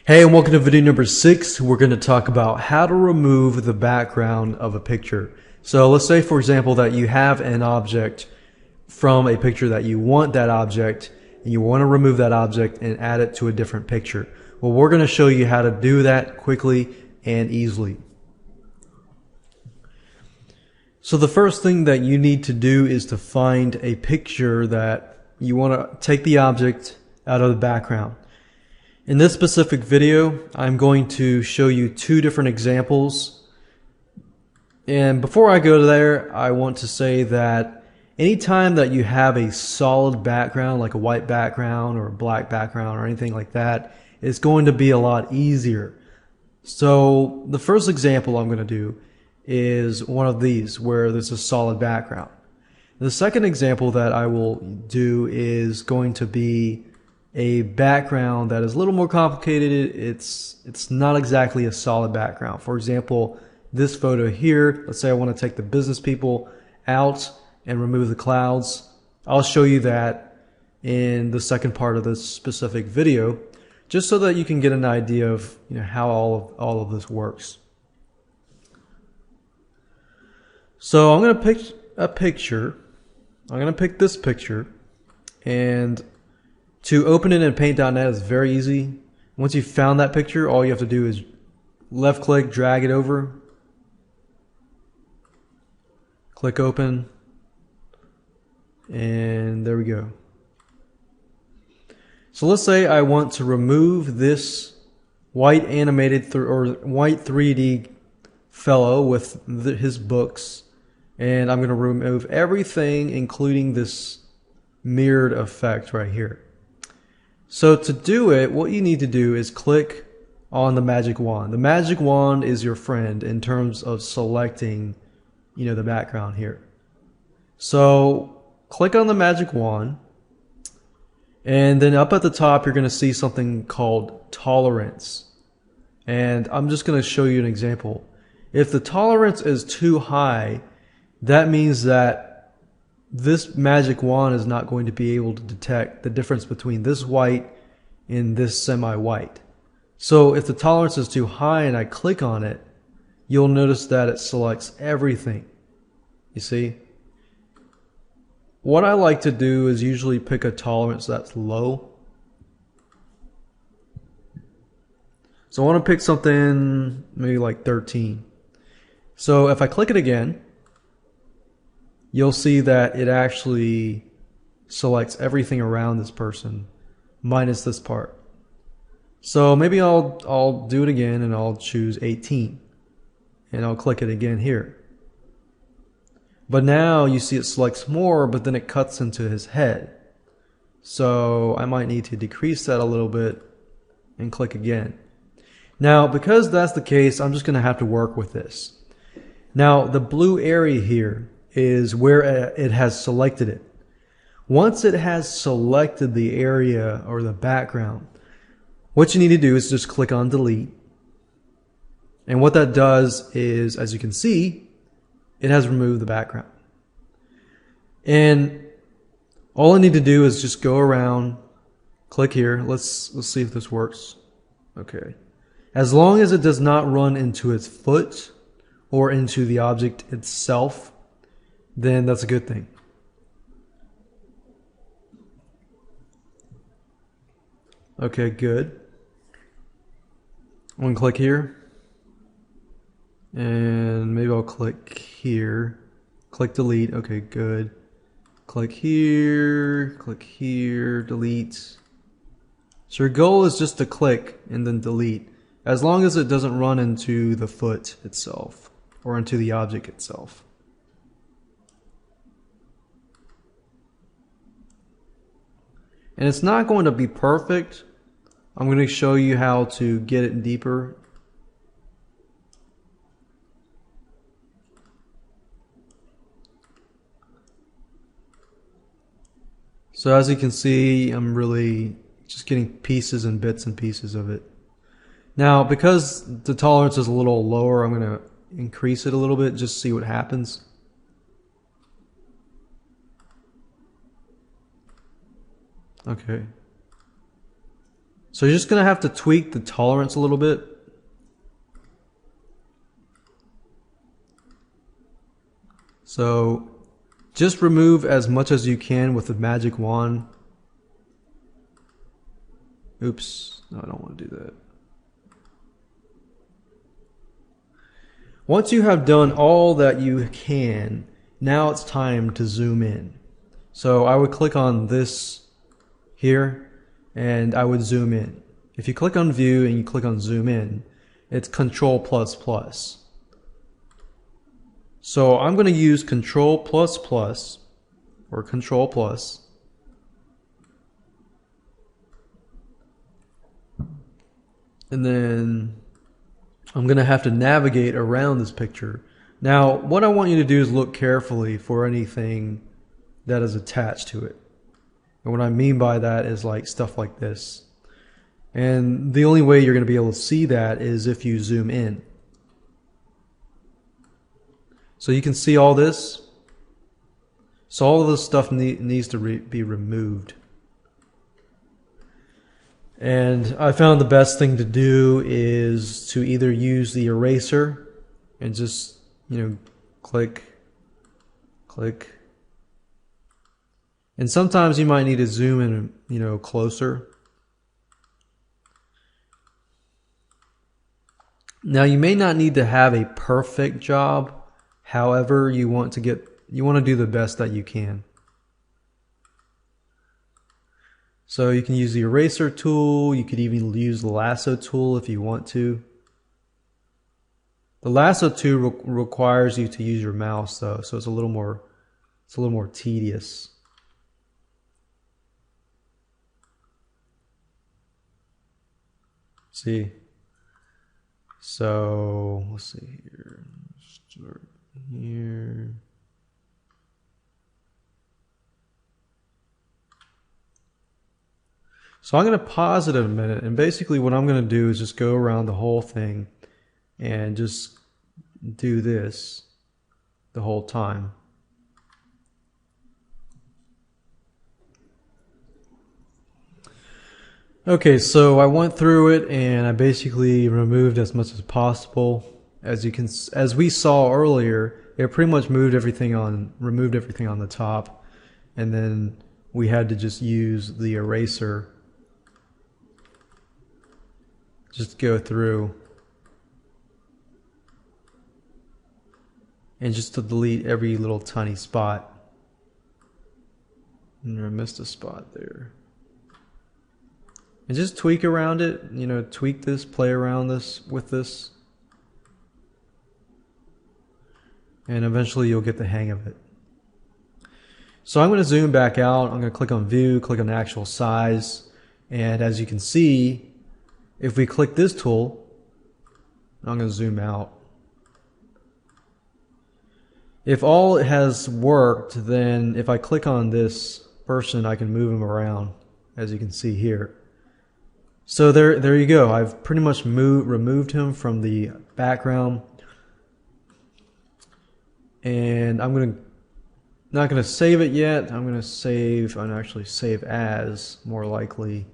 Hey, and welcome to video number 6. We're going to talk about how to remove the background of a picture. So let's say, for example, that you have an object from a picture that you want that object, and you want to remove that object and add it to a different picture. Well, we're going to show you how to do that quickly and easily. So the first thing that you need to do is to find a picture that you want to take the object out of the background. In this specific video, I'm going to show you two different examples. And before I go there, I want to say that anytime that you have a solid background, like a white background or a black background or anything like that, it's going to be a lot easier. So the first example I'm going to do is one of these where there's a solid background. The second example that I will do is going to be a background that is a little more complicated. It's not exactly a solid background. For example, this photo here, let's say I want to take the business people out and remove the clouds. I'll show you that in the second part of this specific video, just so that you can get an idea of how all of this works. So I'm going to pick a picture. I'm going to pick this picture, and to open it in Paint.net is very easy. Once you've found that picture, all you have to do is left click, drag it over, click open, and there we go. So let's say I want to remove this white animated or white 3D fellow with his books, and I'm going to remove everything including this mirrored effect right here. So to do it, what you need to do is click on the magic wand. The magic wand is your friend in terms of selecting, the background here. So click on the magic wand, and then up at the top you're going to see something called tolerance. And I'm just going to show you an example. If the tolerance is too high, that means that this magic wand is not going to be able to detect the difference between this white and this semi-white. So if the tolerance is too high and I click on it, you'll notice that it selects everything. You see? What I like to do is usually pick a tolerance that's low. So I want to pick something maybe like 13. So if I click it again, you'll see that it actually selects everything around this person minus this part. So maybe I'll do it again and I'll choose 18 and I'll click it again here. But now you see it selects more, but then it cuts into his head. So I might need to decrease that a little bit and click again. Now because that's the case, I'm just going to have to work with this. Now the blue area here is where it has selected it. Once it has selected the area or the background, what you need to do is just click on delete. And what that does is, as you can see, it has removed the background. And all I need to do is just go around, click here. Let's see if this works. Okay. As long as it does not run into its foot or into the object itself, then that's a good thing. Okay, good. I'm going to click here. And maybe I'll click here. Click delete. Okay, good. Click here, delete. So your goal is just to click and then delete, as long as it doesn't run into the foot itself or into the object itself. And it's not going to be perfect. I'm going to show you how to get it deeper. So as you can see, I'm really just getting pieces and bits and pieces of it. Now, because the tolerance is a little lower, I'm going to increase it a little bit, just see what happens. Okay. So you're just going to have to tweak the tolerance a little bit. So just remove as much as you can with the magic wand. Oops, no, I don't want to do that. Once you have done all that you can, now it's time to zoom in. So I would click on this here and I would zoom in. If you click on view and you click on zoom in, it's Control++. So I'm going to use Control++ or Control+. And then I'm going to have to navigate around this picture. Now, what I want you to do is look carefully for anything that is attached to it. And what I mean by that is like stuff like this. And the only way you're going to be able to see that is if you zoom in. So you can see all this. So all of this stuff needs to be removed. And I found the best thing to do is to either use the eraser and just, click, click. And sometimes you might need to zoom in, closer. Now you may not need to have a perfect job. However, you want to do the best that you can. So you can use the eraser tool. You could even use the lasso tool if you want to. The lasso tool requires you to use your mouse though, so it's a little more tedious. See? So let's see here. Start here. So I'm going to pause it in a minute, and basically what I'm going to do is just go around the whole thing and just do this the whole time. Okay, so I went through it and I basically removed as much as possible. As we saw earlier, it pretty much removed everything on the top, and then we had to just use the eraser. Just go through and just to delete every little tiny spot. And I missed a spot there. And just tweak around it, tweak this, play around with this. And eventually you'll get the hang of it. So I'm going to zoom back out. I'm going to click on view, click on actual size. And as you can see, if we click this tool, I'm going to zoom out. If all has worked, then if I click on this person, I can move him around, as you can see here. So there you go. I've pretty much removed him from the background. And I'm not going to save it yet. I'm going to actually save as, more likely.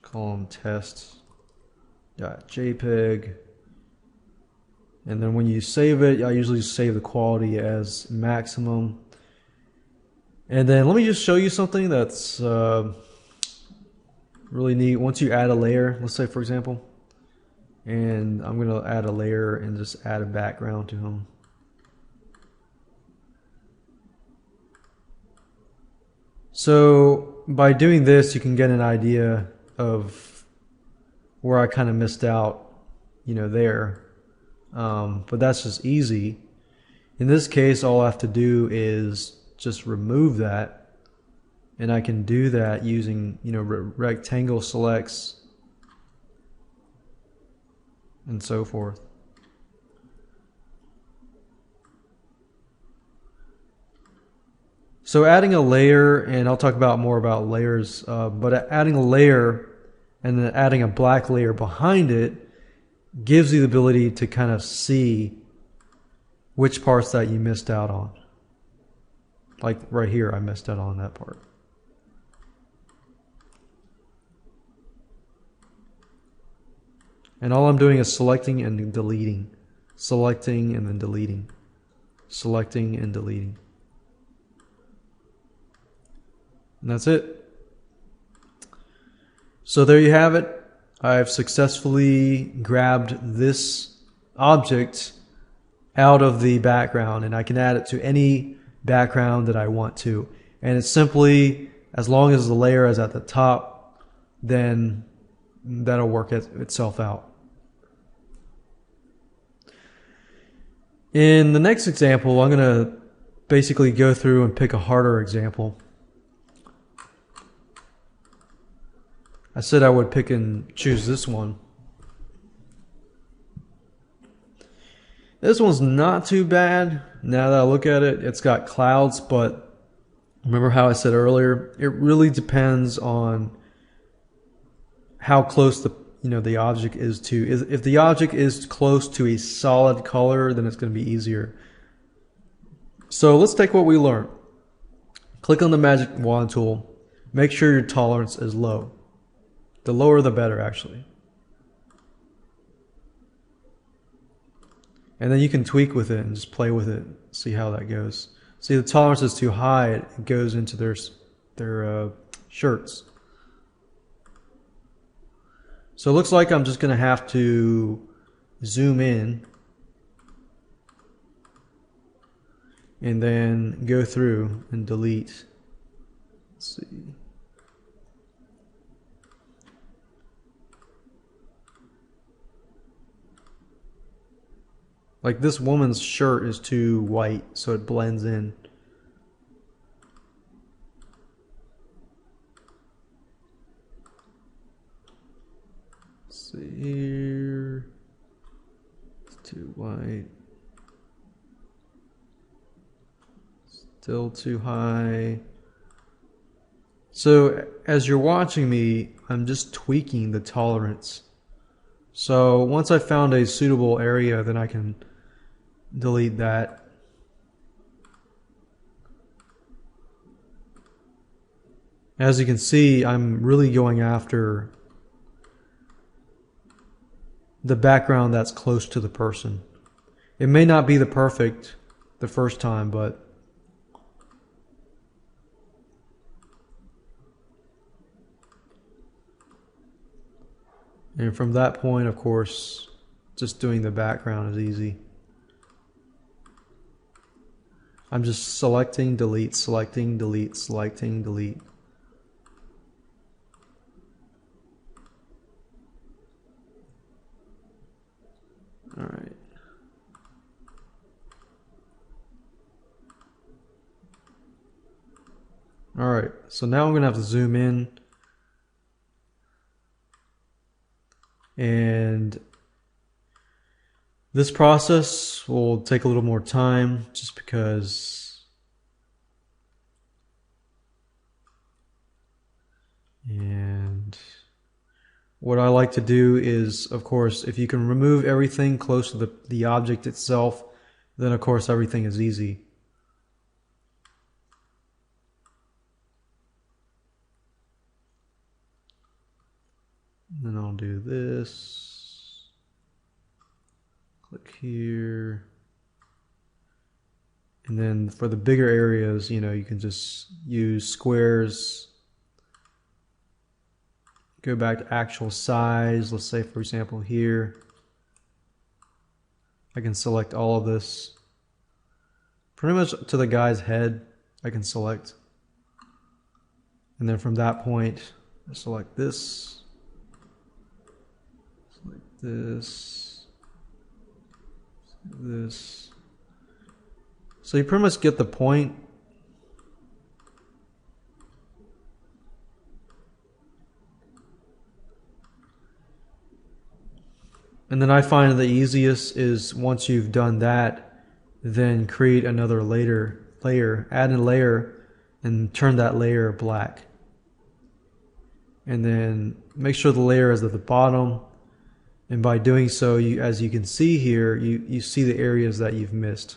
Call them test.jpg. And then when you save it, I usually save the quality as maximum. And then let me just show you something that's really neat. Once you add a layer, let's say for example, and I'm going to add a layer and just add a background to them. So by doing this, you can get an idea of where I kind of missed out, there. But that's just easy. In this case, all I have to do is just remove that, and I can do that using, rectangle selects and so forth. So adding a layer, and I'll talk more about layers, but adding a layer and then adding a black layer behind it gives you the ability to kind of see which parts that you missed out on. Like right here, I missed out on that part. And all I'm doing is selecting and deleting. Selecting and then deleting. Selecting and deleting. And that's it. So there you have it. I've successfully grabbed this object out of the background, and I can add it to any background that I want to. And it's simply, as long as the layer is at the top, then that'll work itself out. In the next example, I'm going to basically go through and pick a harder example. I said I would pick and choose this one. This one's not too bad. Now that I look at it, it's got clouds, but remember how I said earlier, it really depends on how close the object is to. If the object is close to a solid color, then it's going to be easier. So let's take what we learned. Click on the magic wand tool. Make sure your tolerance is low. The lower the better, actually. And then you can tweak with it and just play with it, see how that goes. See, the tolerance is too high, it goes into their shirts. So it looks like I'm just going to have to zoom in and then go through and delete. Let's see. Like this woman's shirt is too white, so it blends in. Let's see here. It's too white. Still too high. So as you're watching me, I'm just tweaking the tolerance. So once I found a suitable area, then I can delete that. As you can see, I'm really going after the background that's close to the person. It may not be the perfect the first time, but and from that point, of course, just doing the background is easy. I'm just selecting, delete, selecting, delete, selecting, delete. All right. All right, so now I'm going to have to zoom in. And this process will take a little more time just because and what I like to do is, of course, if you can remove everything close to the object itself, then of course everything is easy. Then I'll do this. Click here. And then for the bigger areas, you can just use squares. Go back to actual size. Let's say, for example, here. I can select all of this. Pretty much to the guy's head, I can select. And then from that point, I select this. This. So you pretty much get the point. And then I find the easiest is once you've done that, then create another layer, add a layer, and turn that layer black. And then make sure the layer is at the bottom. And by doing so, as you can see here, you see the areas that you've missed.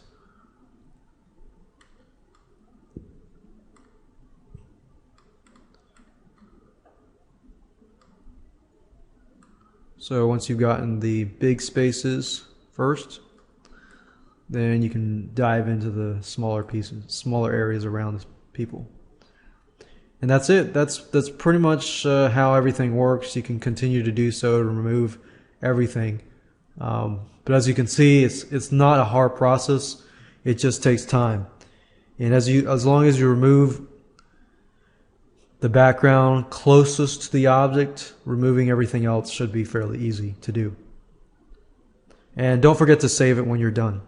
So once you've gotten the big spaces first, then you can dive into the smaller pieces, smaller areas around the people. And that's it. That's pretty much how everything works. You can continue to do so to remove everything. But as you can see, it's not a hard process. It just takes time. And as long as you remove the background closest to the object, removing everything else should be fairly easy to do. And don't forget to save it when you're done.